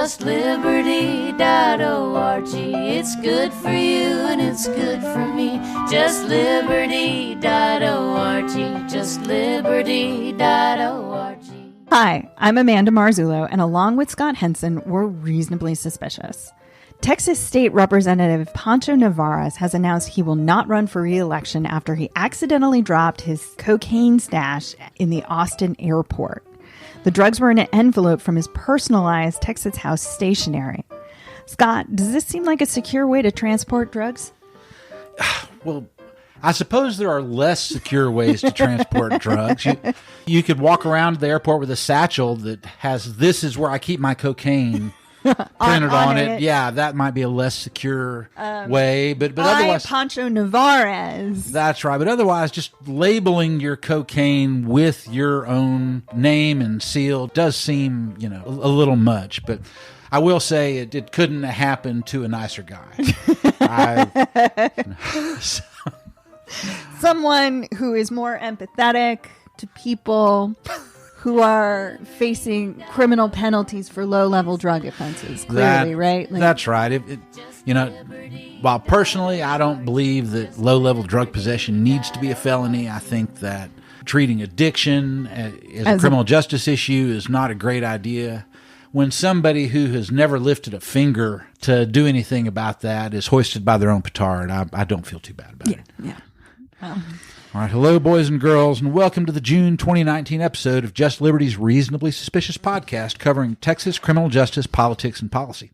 JustLiberty.org. It's good for you and it's good for me. JustLiberty.org. JustLiberty.org. Hi, I'm Amanda Marzullo, and along with Scott Henson, we're reasonably suspicious. Texas State Representative Pancho Narvaez has announced he will not run for re-election after he accidentally dropped his cocaine stash in the Austin airport. The drugs were in an envelope from his personalized Texas House stationery. Scott, does this seem like a secure way to transport drugs? Well, I suppose there are less secure ways to transport drugs. You could walk around the airport with a satchel that has, "This is where I keep my cocaine," printed on it. Yeah, that might be a less secure way. But otherwise, Pancho Narvaez. That's right. But otherwise, just labeling your cocaine with your own name and seal does seem, a little much. But I will say it couldn't happen to a nicer guy. Someone who is more empathetic to people who are facing criminal penalties for low-level drug offenses, clearly, right? That's right. While personally I don't believe that low-level drug possession needs to be a felony, I think that treating addiction as a criminal justice issue is not a great idea. When somebody who has never lifted a finger to do anything about that is hoisted by their own petard, I don't feel too bad about it. Yeah. All right. Hello, boys and girls, and welcome to the June 2019 episode of Just Liberty's Reasonably Suspicious podcast covering Texas criminal justice, politics, and policy.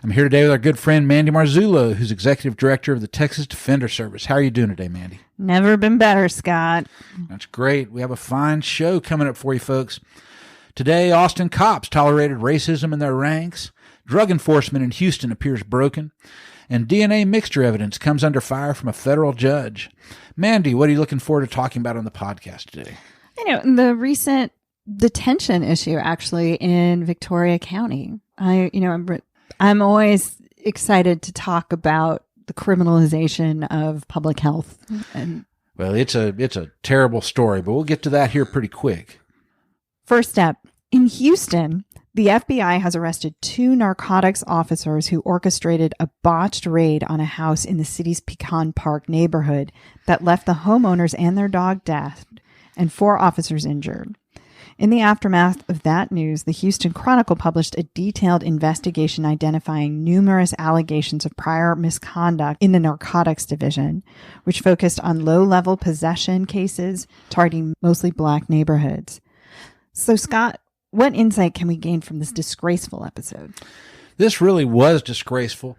I'm here today with our good friend Amanda Marzullo, who's executive director of the Texas Defender Service. How are you doing today, Mandy? Never been better, Scott. That's great. We have a fine show coming up for you folks. Today, Austin cops tolerated racism in their ranks. Drug enforcement in Houston appears broken. And DNA mixture evidence comes under fire from a federal judge. Mandy, what are you looking forward to talking about on the podcast today? The recent detention issue, actually, in Victoria County. I'm always excited to talk about the criminalization of public health. Well, it's a terrible story, but we'll get to that here pretty quick. First step. In Houston, the FBI has arrested 2 narcotics officers who orchestrated a botched raid on a house in the city's Pecan Park neighborhood that left the homeowners and their dog dead and 4 officers injured. In the aftermath of that news, the Houston Chronicle published a detailed investigation identifying numerous allegations of prior misconduct in the narcotics division, which focused on low-level possession cases targeting mostly Black neighborhoods. So, Scott, what insight can we gain from this disgraceful episode? This really was disgraceful,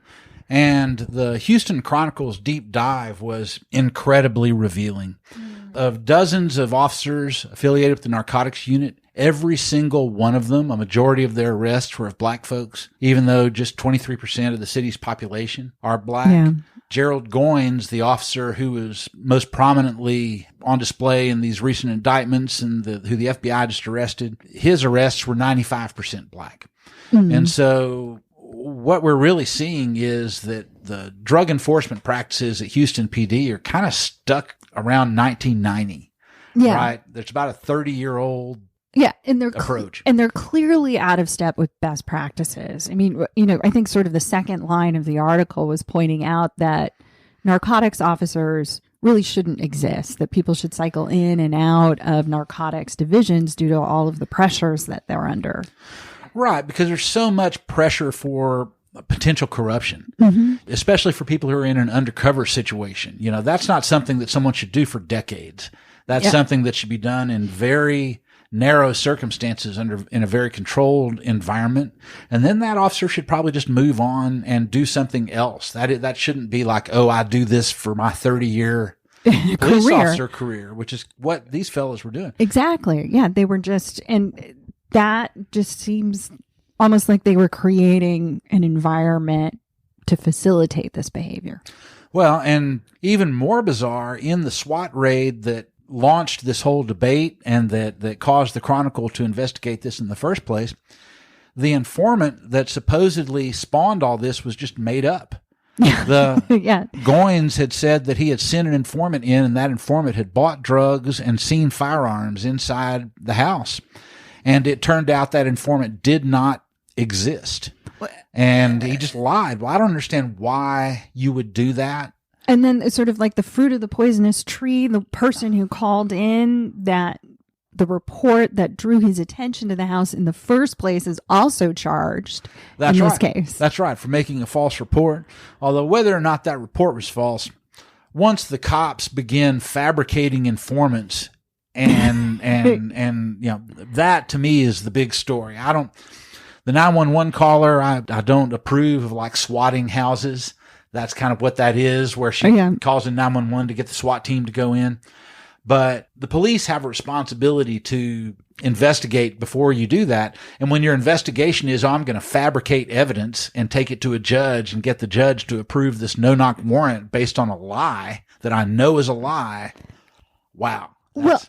and the Houston Chronicle's deep dive was incredibly revealing. Of dozens of officers affiliated with the narcotics unit, every single one of them, a majority of their arrests were of Black folks, even though just 23% of the city's population are Black. Yeah. Gerald Goins, the officer who was most prominently on display in these recent indictments and who the FBI just arrested, his arrests were 95% Black. Mm-hmm. And so what we're really seeing is that the drug enforcement practices at Houston PD are kind of stuck around 1990. Yeah. Right? There's about a 30-year-old approach. And they're clearly out of step with best practices. I mean, I think sort of the second line of the article was pointing out that narcotics officers really shouldn't exist, that people should cycle in and out of narcotics divisions due to all of the pressures that they're under. Right, because there's so much pressure for potential corruption, mm-hmm. especially for people who are in an undercover situation. That's not something that someone should do for decades. That's something that should be done in very narrow circumstances in a very controlled environment. And then that officer should probably just move on and do something else. That shouldn't be like, I do this for my 30-year police officer career, which is what these fellows were doing. Exactly. Yeah. They were and that just seems almost like they were creating an environment to facilitate this behavior. Well, and even more bizarre, in the SWAT raid that launched this whole debate and that caused the Chronicle to investigate this in the first place, the informant that supposedly spawned all this was just made up. Goins had said that he had sent an informant in, and that informant had bought drugs and seen firearms inside the house. And it turned out that informant did not exist. And he just lied. Well, I don't understand why you would do that. And then it's sort of like the fruit of the poisonous tree, the person who called in that the report that drew his attention to the house in the first place is also charged in this case. That's right, for making a false report. Although whether or not that report was false, once the cops begin fabricating informants and that to me is the big story. The 911 caller, I don't approve of like swatting houses. That's kind of what that is, where she calls in 911 to get the SWAT team to go in. But the police have a responsibility to investigate before you do that. And when your investigation is, I'm going to fabricate evidence and take it to a judge and get the judge to approve this no-knock warrant based on a lie that I know is a lie. Wow. Well,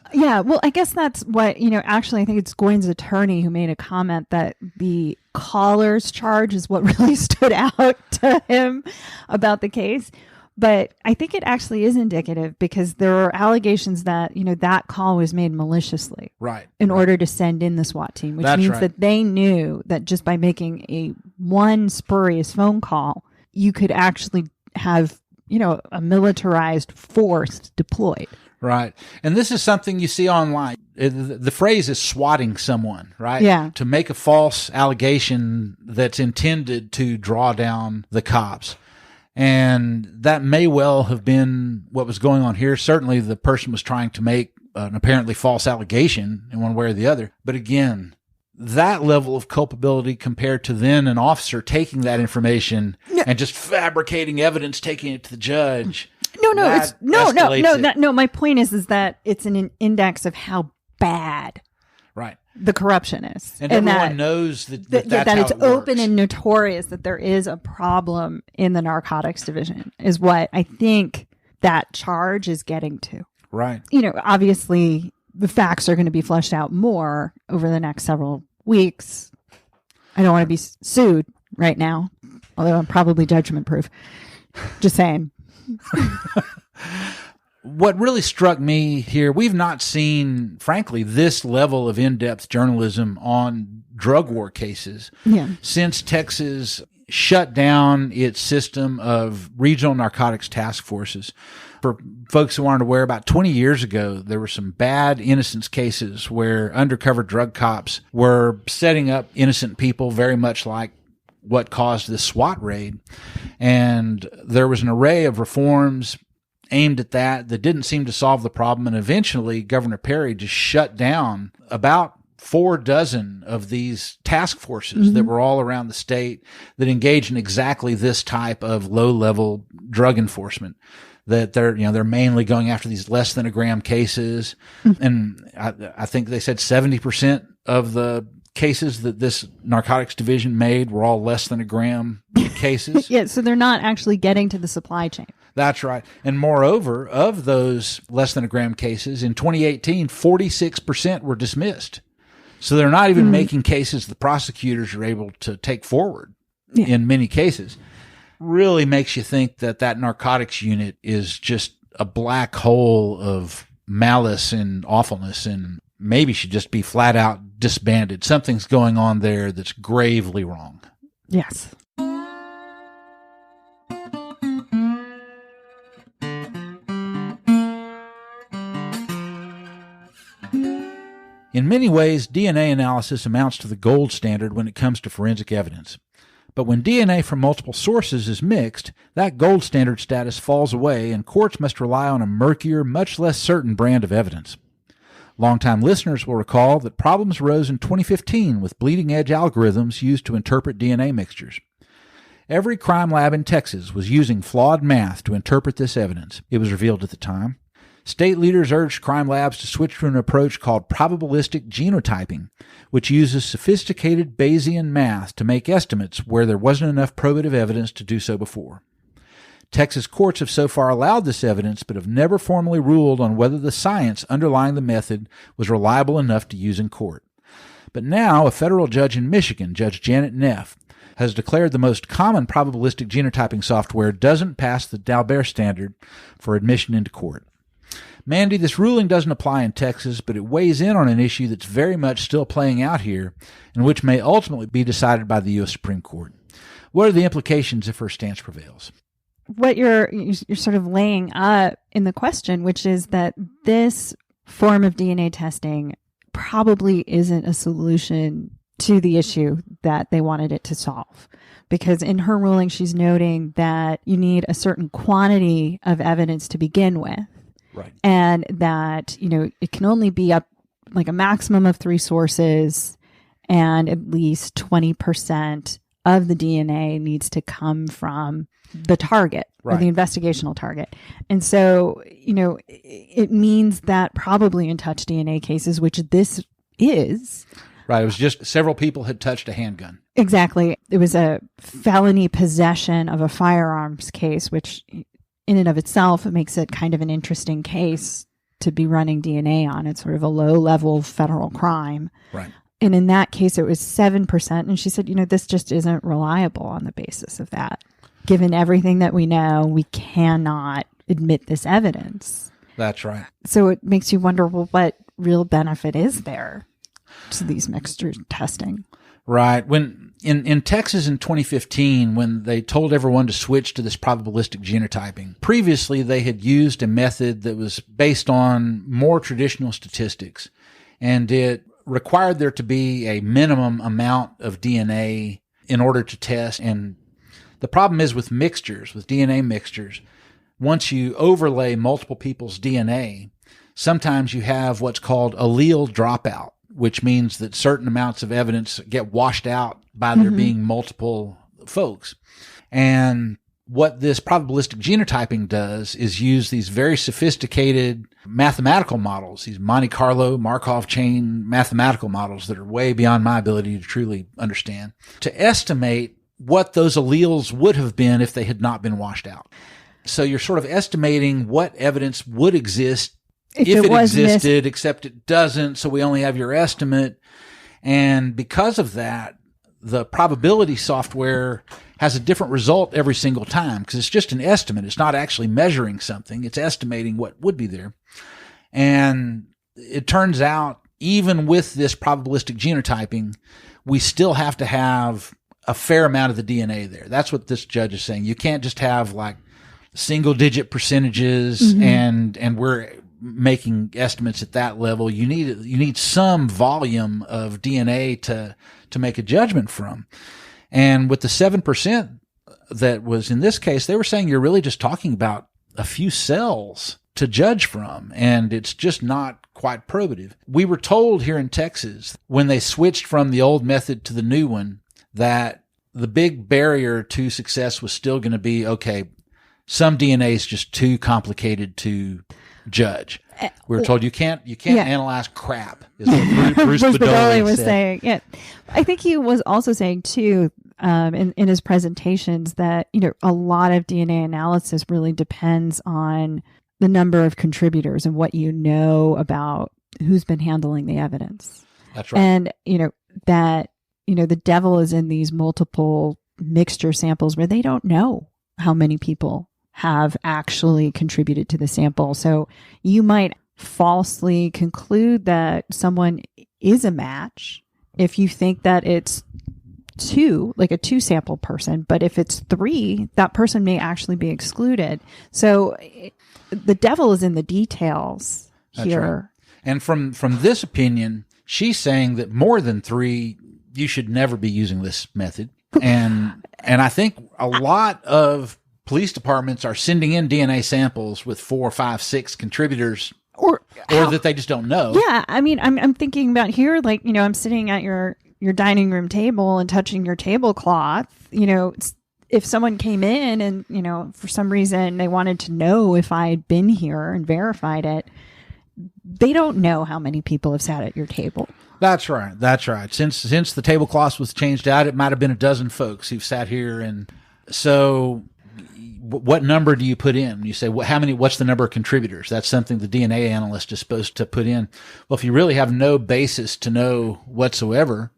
I guess that's what, actually I think it's Goins' attorney who made a comment that the caller's charge is what really stood out to him about the case. But I think it actually is indicative because there are allegations that, that call was made maliciously. Right. In order to send in the SWAT team, which means that they knew that just by making one spurious phone call, you could actually have, a militarized force deployed. Right. And this is something you see online. The phrase is swatting someone, right? Yeah. To make a false allegation that's intended to draw down the cops. And that may well have been what was going on here. Certainly the person was trying to make an apparently false allegation in one way or the other. But again, that level of culpability compared to then an officer taking that information and just fabricating evidence, taking it to the judge. No. My point is that it's an index of how bad the corruption is, and everyone knows that's that how it's it open works. and notorious that there is a problem in the narcotics division. Is what I think that charge is getting to. Right. Obviously the facts are going to be fleshed out more over the next several weeks. I don't want to be sued right now, although I'm probably judgment proof. Just saying. What really struck me here, we've not seen, frankly, this level of in-depth journalism on drug war cases since Texas shut down its system of regional narcotics task forces. For folks who aren't aware, about 20 years ago, there were some bad innocence cases where undercover drug cops were setting up innocent people, very much like what caused this SWAT raid. And there was an array of reforms aimed at that didn't seem to solve the problem. And eventually Governor Perry just shut down about 4 dozen of these task forces that were all around the state that engage in exactly this type of low-level drug enforcement. That they're mainly going after these less than a gram cases. And I think they said 70% of the cases that this narcotics division made were all less than a gram cases. So they're not actually getting to the supply chain. That's right. And moreover, of those less than a gram cases, in 2018, 46% were dismissed. So they're not even making cases the prosecutors are able to take forward in many cases. Really makes you think that narcotics unit is just a black hole of malice and awfulness, and maybe should just be flat out disbanded. Something's going on there that's gravely wrong. Yes. In many ways, DNA analysis amounts to the gold standard when it comes to forensic evidence. But when DNA from multiple sources is mixed, that gold standard status falls away and courts must rely on a murkier, much less certain brand of evidence. Longtime listeners will recall that problems arose in 2015 with bleeding-edge algorithms used to interpret DNA mixtures. Every crime lab in Texas was using flawed math to interpret this evidence, it was revealed at the time. State leaders urged crime labs to switch to an approach called probabilistic genotyping, which uses sophisticated Bayesian math to make estimates where there wasn't enough probative evidence to do so before. Texas courts have so far allowed this evidence, but have never formally ruled on whether the science underlying the method was reliable enough to use in court. But now, a federal judge in Michigan, Judge Janet Neff, has declared the most common probabilistic genotyping software doesn't pass the Dalbert standard for admission into court. Mandy, this ruling doesn't apply in Texas, but it weighs in on an issue that's very much still playing out here and which may ultimately be decided by the U.S. Supreme Court. What are the implications if her stance prevails? What you're sort of laying up in the question, which is that this form of DNA testing probably isn't a solution to the issue that they wanted it to solve. Because in her ruling, she's noting that you need a certain quantity of evidence to begin with. Right. And that, it can only be up like a maximum of 3 sources, and at least 20% of the DNA needs to come from the target or the investigational target. And so, it means that probably in touch DNA cases, which this is. Right. It was just several people had touched a handgun. Exactly. It was a felony possession of a firearms case, which in and of itself makes it kind of an interesting case to be running DNA on. It's sort of a low-level federal crime. Right. And in that case, it was 7%. And she said, this just isn't reliable on the basis of that. Given everything that we know, we cannot admit this evidence. That's right. So it makes you wonder, well, what real benefit is there to these mixture testing? Right. When in Texas in 2015, when they told everyone to switch to this probabilistic genotyping, previously they had used a method that was based on more traditional statistics, and it required there to be a minimum amount of DNA in order to test. And the problem is with mixtures, with DNA mixtures, once you overlay multiple people's DNA, sometimes you have what's called allele dropout, which means that certain amounts of evidence get washed out by there being multiple folks. And what this probabilistic genotyping does is use these very sophisticated mathematical models, these Monte Carlo Markov chain mathematical models that are way beyond my ability to truly understand, to estimate what those alleles would have been if they had not been washed out. So you're sort of estimating what evidence would exist if it existed, except it doesn't, so we only have your estimate. And because of that, the probability software has a different result every single time because it's just an estimate. It's not actually measuring something. It's estimating what would be there. And it turns out, even with this probabilistic genotyping, we still have to have a fair amount of the DNA there. That's what this judge is saying. You can't just have like single-digit percentages and we're making estimates at that level. You need some volume of DNA to make a judgment from. And with the 7% that was in this case, they were saying you're really just talking about a few cells to judge from, and it's just not quite probative. We were told here in Texas, when they switched from the old method to the new one, that the big barrier to success was still going to be, okay, some DNA is just too complicated to judge. We were told you can't analyze crap, is what Bruce Badoli was said. saying. Yeah, I think he was also saying too in his presentations that a lot of DNA analysis really depends on the number of contributors and what you know about who's been handling the evidence. That's right. And that the devil is in these multiple mixture samples where they don't know how many people have actually contributed to the sample. So you might falsely conclude that someone is a match if you think that it's 2, like a 2 sample person. But if it's 3, that person may actually be excluded. So the devil is in the details here. Right. And from this opinion, she's saying that more than 3, you should never be using this method. And I think a lot of police departments are sending in DNA samples with 4, 5, 6 contributors, or that they just don't know. Yeah, I mean, I'm thinking about here, like I'm sitting at your dining room table and touching your tablecloth. If someone came in and for some reason they wanted to know if I had been here and verified it, they don't know how many people have sat at your table. That's right. That's right. Since the tablecloth was changed out, it might have been a dozen folks who've sat here. And so what number do you put in? You say, what's the number of contributors? That's something the DNA analyst is supposed to put in. Well, if you really have no basis to know whatsoever,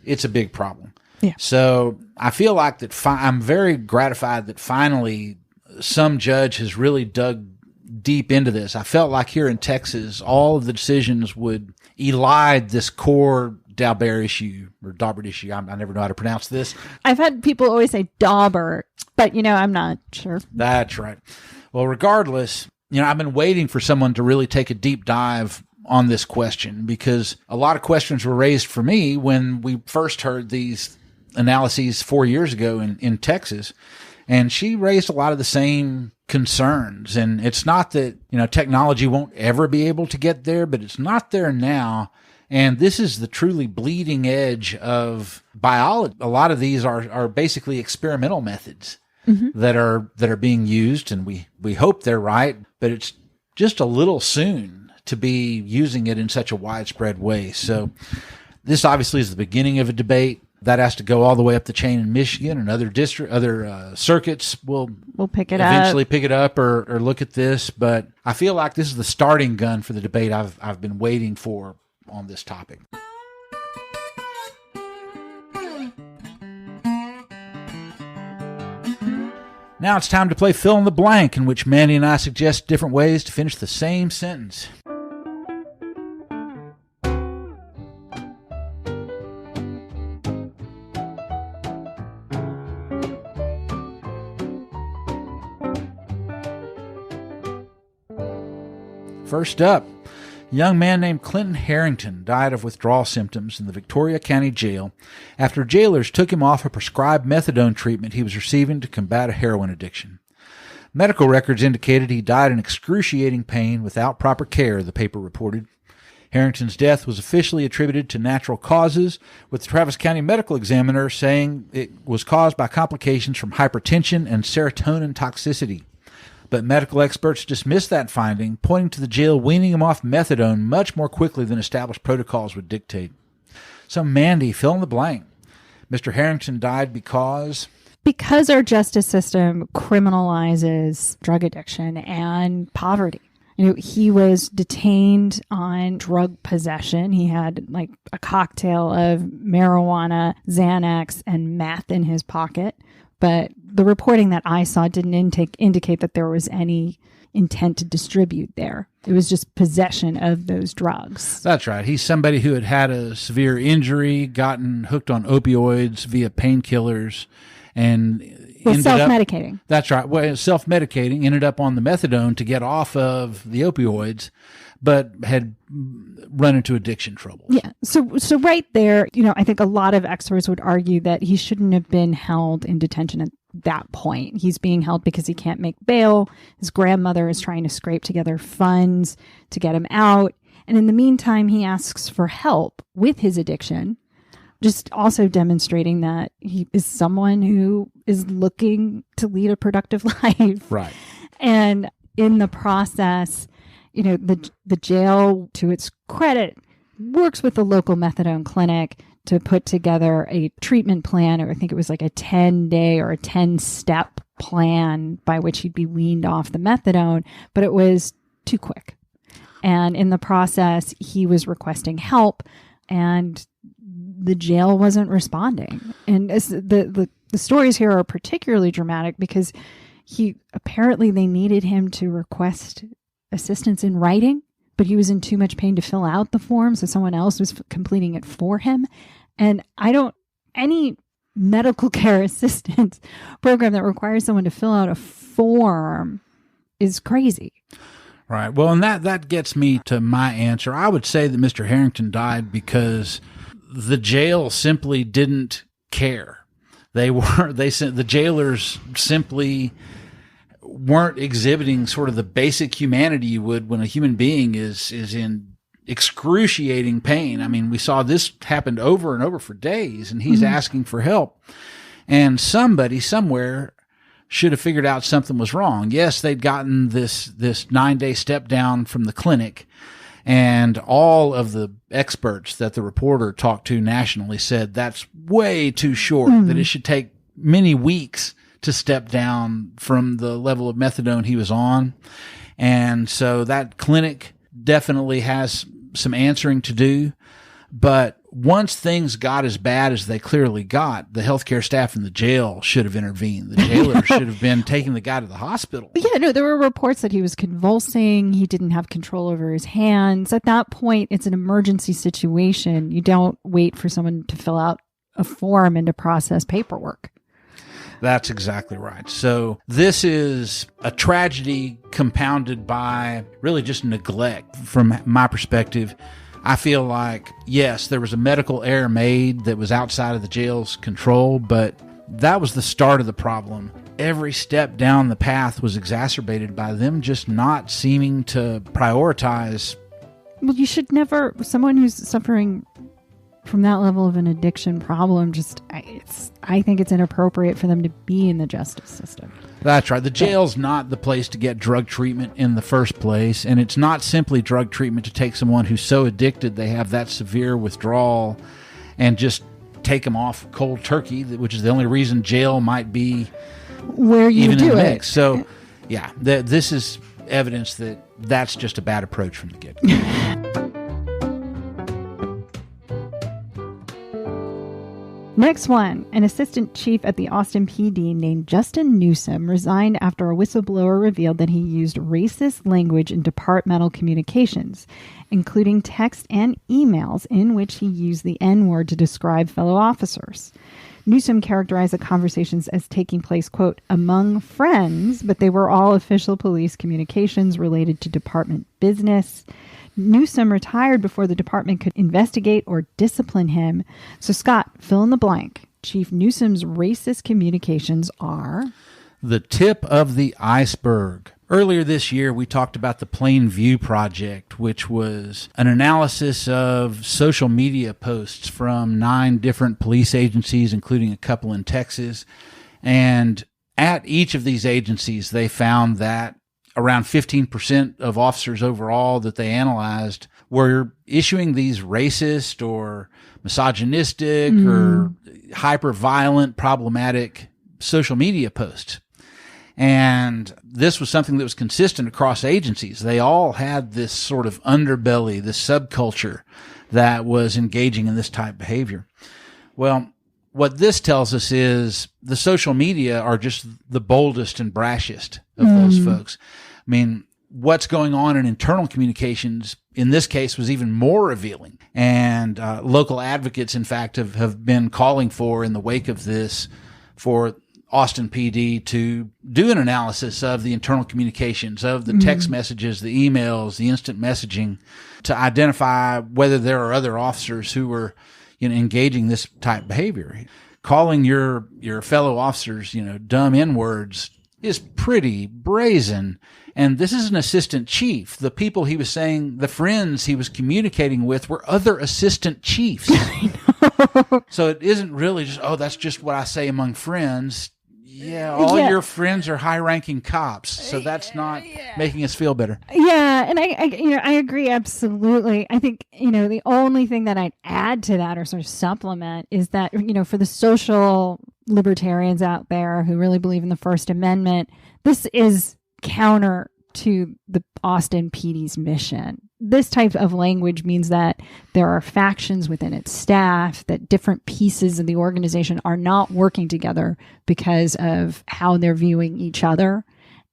it's a big problem. Yeah. So I feel like that I'm very gratified that finally some judge has really dug deep into this. I felt like here in Texas, all of the decisions would elide this core Dauber issue or Daubert issue. I never know how to pronounce this. I've had people always say Daubert, but I'm not sure. That's right. Well, regardless, I've been waiting for someone to really take a deep dive on this question, because a lot of questions were raised for me when we first heard these analyses 4 years ago in Texas. And she raised a lot of the same concerns. And it's not that, technology won't ever be able to get there, but it's not there now. And this is the truly bleeding edge of biology. A lot of these are basically experimental methods that are being used. And we hope they're right, but it's just a little soon to be using it in such a widespread way. So this obviously is the beginning of a debate. That has to go all the way up the chain in Michigan, and other circuits will eventually pick it up or look at this. But I feel like this is the starting gun for the debate I've been waiting for on this topic. Now it's time to play Fill in the Blank, in which Mandy and I suggest different ways to finish the same sentence. First up, a young man named Clinton Harrington died of withdrawal symptoms in the Victoria County Jail after jailers took him off a prescribed methadone treatment he was receiving to combat a heroin addiction. Medical records indicated he died in excruciating pain without proper care, the paper reported. Harrington's death was officially attributed to natural causes, with the Travis County Medical Examiner saying it was caused by complications from hypertension and serotonin toxicity. But medical experts dismissed that finding, pointing to the jail weaning him off methadone much more quickly than established protocols would dictate. So, Mandy, fill in the blank. Mr. Harrington died because our justice system criminalizes drug addiction and poverty. He was detained on drug possession. He had like a cocktail of marijuana, Xanax, and meth in his pocket. But the reporting that I saw didn't indicate that there was any intent to distribute there. It was just possession of those drugs. That's right. He's somebody who had a severe injury, gotten hooked on opioids via painkillers, and was self-medicating. That's right. Well, self-medicating, ended up on the methadone to get off of the opioids, but had run into addiction trouble. Yeah. So right there, I think a lot of experts would argue that he shouldn't have been held in detention at that point. He's being held because he can't make bail. His grandmother is trying to scrape together funds to get him out. And in the meantime, he asks for help with his addiction, just also demonstrating that he is someone who is looking to lead a productive life. Right. And in the process, the jail, to its credit, works with the local methadone clinic to put together a treatment plan, or I think it was like a 10-day or a 10-step plan by which he'd be weaned off the methadone, but it was too quick. And in the process, he was requesting help, and the jail wasn't responding. And the stories here are particularly dramatic because they needed him to request assistance in writing, but he was in too much pain to fill out the form, so someone else was completing it for him. And any medical care assistance program that requires someone to fill out a form is crazy. Right. Well, and that gets me to my answer. I would say that Mr. Harrington died because the jail simply didn't care. The jailers simply weren't exhibiting sort of the basic humanity you would when a human being is in excruciating pain. I mean, we saw this happened over and over for days, and he's asking for help. And somebody somewhere should have figured out something was wrong. Yes, they'd gotten this 9-day step down from the clinic, and all of the experts that the reporter talked to nationally said that's way too short, that it should take many weeks to step down from the level of methadone he was on. And so that clinic definitely has some answering to do. But once things got as bad as they clearly got, the healthcare staff in the jail should have intervened. The jailer should have been taking the guy to the hospital. Yeah, no, there were reports that he was convulsing. He didn't have control over his hands. At that point, it's an emergency situation. You don't wait for someone to fill out a form and to process paperwork. That's exactly right. So this is a tragedy compounded by really just neglect from my perspective. I feel like, yes, there was a medical error made that was outside of the jail's control, but that was the start of the problem. Every step down the path was exacerbated by them just not seeming to prioritize. Well, you should never, someone who's suffering from that level of an addiction problem, I think it's inappropriate for them to be in the justice system. That's right. The jail's not the place to get drug treatment in the first place, and it's not simply drug treatment to take someone who's so addicted they have that severe withdrawal and just take them off cold turkey, which is the only reason jail might be where you even do in the it. mix. So, yeah, this is evidence that that's just a bad approach from the get-go. Next one, an assistant chief at the Austin PD named Justin Newsome resigned after a whistleblower revealed that he used racist language in departmental communications, including text and emails in which he used the N-word to describe fellow officers. Newsome characterized the conversations as taking place, quote, among friends, but they were all official police communications related to department business. Newsome retired before the department could investigate or discipline him. So, Scott, fill in the blank. Chief Newsome's racist communications are the tip of the iceberg. Earlier this year, we talked about the Plain View Project, which was an analysis of social media posts from 9 different police agencies, including a couple in Texas. And at each of these agencies, they found that around 15% of officers overall that they analyzed were issuing these racist or misogynistic or hyper-violent, problematic social media posts. And this was something that was consistent across agencies. They all had this sort of underbelly, this subculture that was engaging in this type of behavior. Well, what this tells us is the social media are just the boldest and brashest of those folks. I mean, what's going on in internal communications in this case was even more revealing. And local advocates, in fact, have been calling for, in the wake of this, for Austin PD to do an analysis of the internal communications, of the text messages, the emails, the instant messaging, to identify whether there are other officers who were engaging this type of behavior. Calling your fellow officers, dumb N-words is pretty brazen. And this is an assistant chief. The people he was saying, the friends he was communicating with were other assistant chiefs. So it isn't really just, that's just what I say among friends. Yeah, all your friends are high-ranking cops, so that's not making us feel better. Yeah, and I agree absolutely. I think, the only thing that I'd add to that or sort of supplement is that, for the social libertarians out there who really believe in the First Amendment, this is counter to the Austin PD's mission. This type of language means that there are factions within its staff, that different pieces of the organization are not working together because of how they're viewing each other,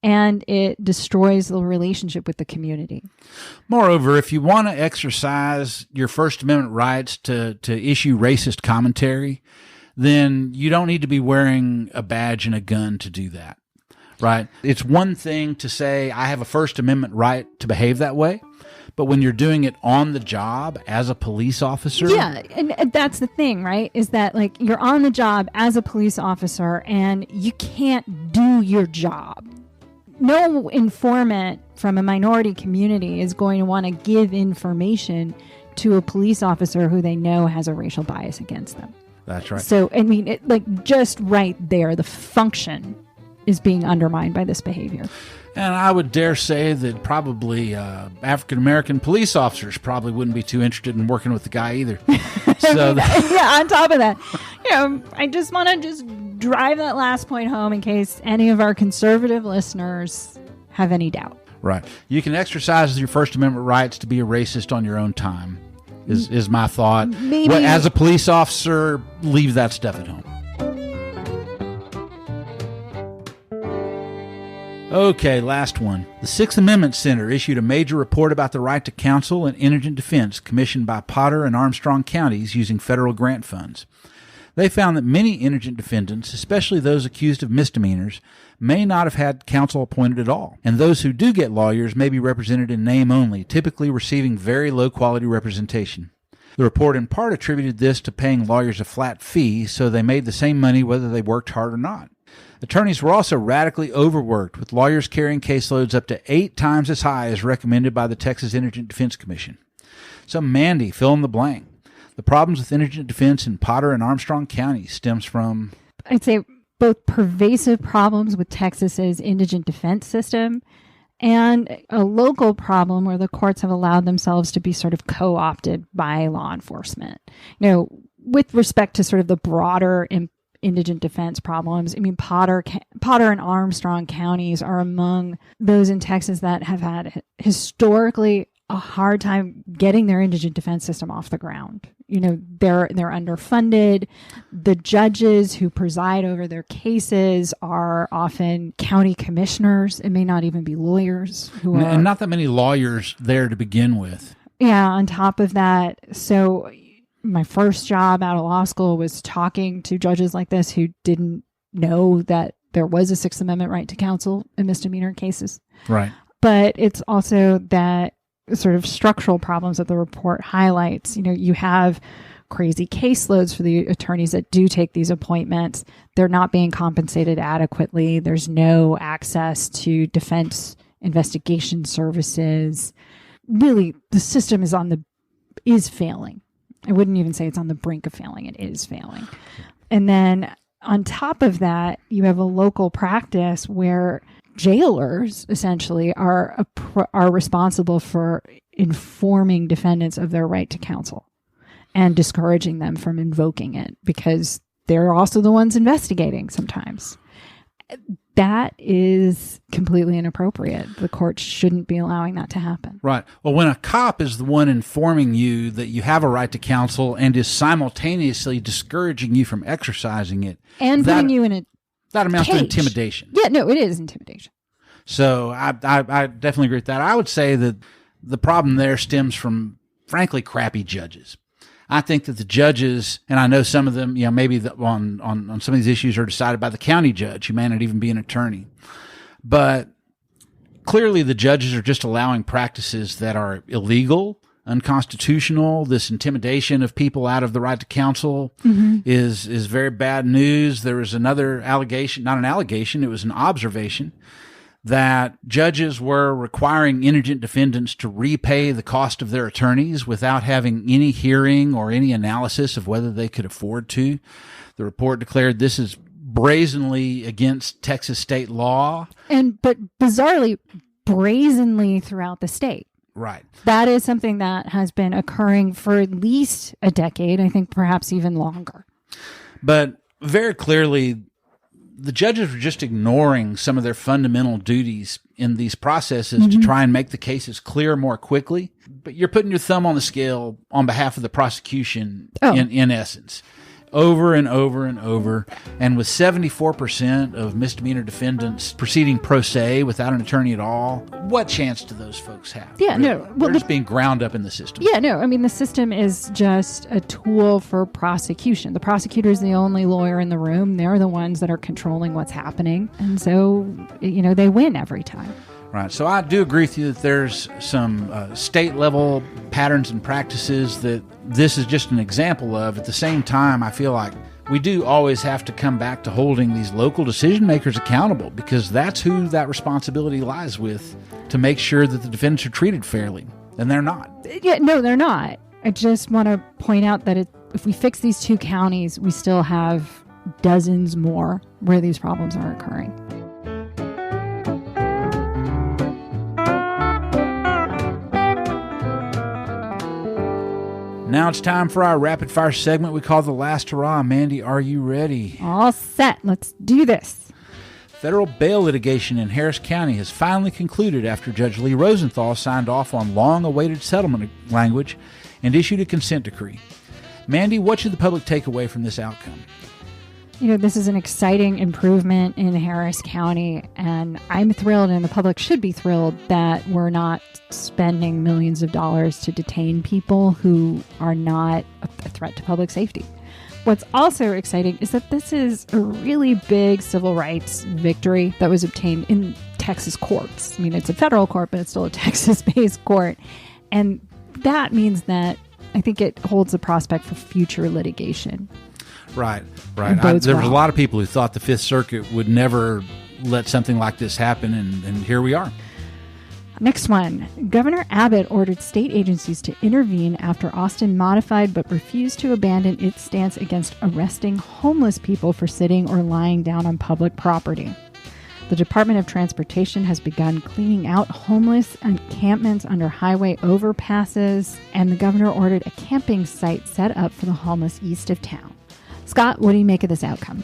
and it destroys the relationship with the community. Moreover, if you want to exercise your First Amendment rights to issue racist commentary, then you don't need to be wearing a badge and a gun to do that. Right? It's one thing to say, I have a First Amendment right to behave that way. But when you're doing it on the job as a police officer. Yeah. And that's the thing, right? Is that you're on the job as a police officer and you can't do your job. No informant from a minority community is going to want to give information to a police officer who they know has a racial bias against them. That's right. So, I mean, just right there, the function is being undermined by this behavior. And I would dare say that probably African-American police officers probably wouldn't be too interested in working with the guy either. So on top of that, I just want to drive that last point home in case any of our conservative listeners have any doubt. Right. You can exercise your First Amendment rights to be a racist on your own time. is my thought. Maybe. Well, as a police officer, leave that stuff at home. Okay, last one. The Sixth Amendment Center issued a major report about the right to counsel and indigent defense commissioned by Potter and Armstrong counties using federal grant funds. They found that many indigent defendants, especially those accused of misdemeanors, may not have had counsel appointed at all, and those who do get lawyers may be represented in name only, typically receiving very low-quality representation. The report in part attributed this to paying lawyers a flat fee, so they made the same money whether they worked hard or not. Attorneys were also radically overworked, with lawyers carrying caseloads up to 8 times as high as recommended by the Texas Indigent Defense Commission. So, Mandy, fill in the blank. The problems with indigent defense in Potter and Armstrong counties stems from, I'd say, both pervasive problems with Texas's indigent defense system and a local problem where the courts have allowed themselves to be sort of co-opted by law enforcement. With respect to sort of the broader indigent defense problems, I mean, Potter and Armstrong counties are among those in Texas that have had historically a hard time getting their indigent defense system off the ground. They're underfunded. The judges who preside over their cases are often county commissioners. It may not even be lawyers and not that many lawyers there to begin with. Yeah, on top of that. So my first job out of law school was talking to judges like this who didn't know that there was a Sixth Amendment right to counsel in misdemeanor cases. Right. But it's also that sort of structural problems that the report highlights. You have crazy caseloads for the attorneys that do take these appointments. They're not being compensated adequately. There's no access to defense investigation services. Really, the system is failing. I wouldn't even say it's on the brink of failing. It is failing. And then on top of that, you have a local practice where jailers essentially are responsible for informing defendants of their right to counsel and discouraging them from invoking it because they're also the ones investigating sometimes. That is completely inappropriate. The court shouldn't be allowing that to happen. Right. Well, when a cop is the one informing you that you have a right to counsel and is simultaneously discouraging you from exercising it, and putting you in a that amounts cage. to intimidation. Yeah, no, it is intimidation. So I definitely agree with that. I would say that the problem there stems from, frankly, crappy judges. I think that the judges, and I know some of them, maybe on some of these issues are decided by the county judge, who may not even be an attorney. But clearly the judges are just allowing practices that are illegal, unconstitutional. This intimidation of people out of the right to counsel is very bad news. There was another allegation, not an allegation, it was an observation, that judges were requiring indigent defendants to repay the cost of their attorneys without having any hearing or any analysis of whether they could afford to. The report declared this is brazenly against Texas state law. But bizarrely, brazenly throughout the state. Right. That is something that has been occurring for at least a decade, I think perhaps even longer. But very clearly, the judges were just ignoring some of their fundamental duties in these processes to try and make the cases clear more quickly. But you're putting your thumb on the scale on behalf of the prosecution in essence. Over and over and over. And with 74% of misdemeanor defendants proceeding pro se without an attorney at all, what chance do those folks have? Yeah, really? no. They're just being ground up in the system. Yeah, no. I mean, the system is just a tool for prosecution. The prosecutor is the only lawyer in the room. They're the ones that are controlling what's happening. And so, they win every time. Right. So I do agree with you that there's some state-level patterns and practices that this is just an example of. At the same time, I feel like we do always have to come back to holding these local decision-makers accountable because that's who that responsibility lies with to make sure that the defendants are treated fairly. And they're not. Yeah, no, they're not. I just want to point out that if we fix these 2 counties, we still have dozens more where these problems are occurring. Now it's time for our rapid-fire segment we call the Last Hurrah. Mandy, are you ready? All set. Let's do this. Federal bail litigation in Harris County has finally concluded after Judge Lee Rosenthal signed off on long-awaited settlement language and issued a consent decree. Mandy, what should the public take away from this outcome? This is an exciting improvement in Harris County, and I'm thrilled, and the public should be thrilled, that we're not spending millions of dollars to detain people who are not a threat to public safety. What's also exciting is that this is a really big civil rights victory that was obtained in Texas courts. I mean, it's a federal court, but it's still a Texas-based court. And that means that I think it holds the prospect for future litigation. Right. There was a lot of people who thought the Fifth Circuit would never let something like this happen, and here we are. Next one. Governor Abbott ordered state agencies to intervene after Austin modified but refused to abandon its stance against arresting homeless people for sitting or lying down on public property. The Department of Transportation has begun cleaning out homeless encampments under highway overpasses, and the governor ordered a camping site set up for the homeless east of town. Scott, what do you make of this outcome?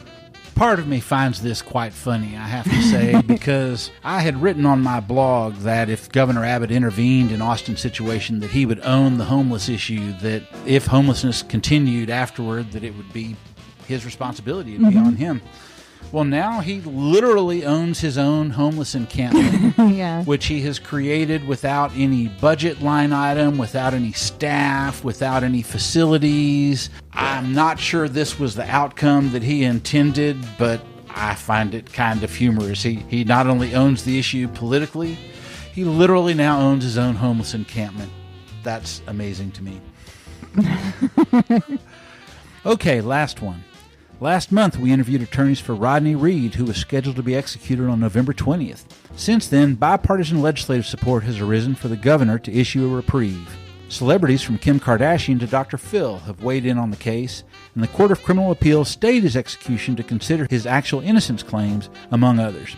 Part of me finds this quite funny, I have to say, because I had written on my blog that if Governor Abbott intervened in Austin's situation, that he would own the homeless issue, that if homelessness continued afterward, that it would be his responsibility, it would be on him. Well, now he literally owns his own homeless encampment, which he has created without any budget line item, without any staff, without any facilities. I'm not sure this was the outcome that he intended, but I find it kind of humorous. He not only owns the issue politically, he literally now owns his own homeless encampment. That's amazing to me. Okay, last one. Last month, we interviewed attorneys for Rodney Reed, who was scheduled to be executed on November 20th. Since then, bipartisan legislative support has arisen for the governor to issue a reprieve. Celebrities from Kim Kardashian to Dr. Phil have weighed in on the case, and the Court of Criminal Appeals stayed his execution to consider his actual innocence claims, among others.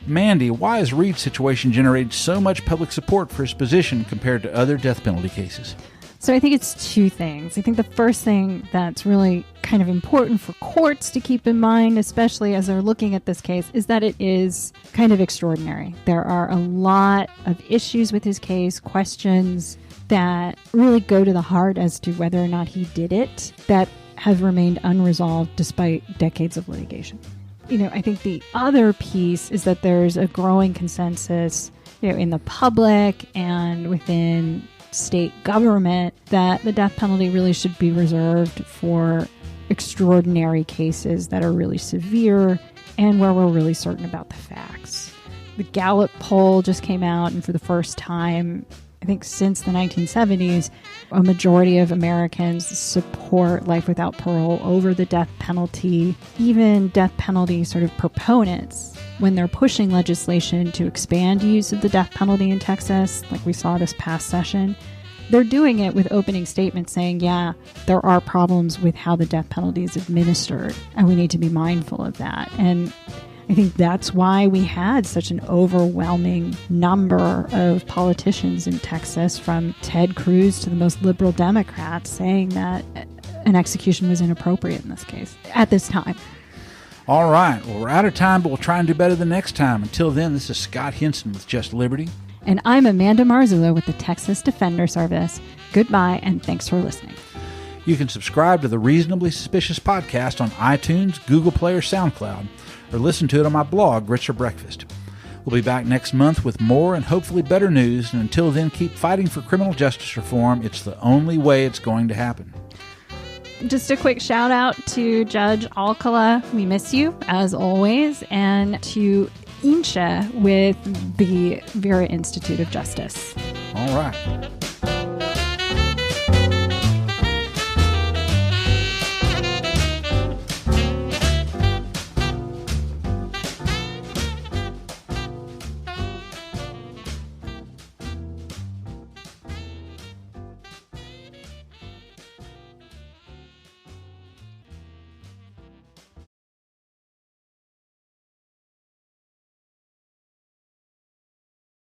Mandy, why has Reed's situation generated so much public support for his position compared to other death penalty cases? So I think it's two things. I think the first thing that's really kind of important for courts to keep in mind, especially as they're looking at this case, is that it is kind of extraordinary. There are a lot of issues with his case, questions that really go to the heart as to whether or not he did it, that have remained unresolved despite decades of litigation. I think the other piece is that there's a growing consensus, in the public and within state government that the death penalty really should be reserved for extraordinary cases that are really severe and where we're really certain about the facts. The Gallup poll just came out, and for the first time, I think since the 1970s, a majority of Americans support life without parole over the death penalty. Even death penalty sort of proponents, when they're pushing legislation to expand use of the death penalty in Texas, like we saw this past session, they're doing it with opening statements saying, yeah, there are problems with how the death penalty is administered, and we need to be mindful of that. And I think that's why we had such an overwhelming number of politicians in Texas, from Ted Cruz to the most liberal Democrats, saying that an execution was inappropriate in this case at this time. All right. Well, we're out of time, but we'll try and do better the next time. Until then, this is Scott Henson with Just Liberty. And I'm Amanda Marzullo with the Texas Defender Service. Goodbye, and thanks for listening. You can subscribe to the Reasonably Suspicious podcast on iTunes, Google Play, or SoundCloud, or listen to it on my blog, Grits for Breakfast. We'll be back next month with more and hopefully better news, and until then, keep fighting for criminal justice reform. It's the only way it's going to happen. Just a quick shout out to Judge Alcala. We miss you, as always, and to Insha with the Vera Institute of Justice. All right.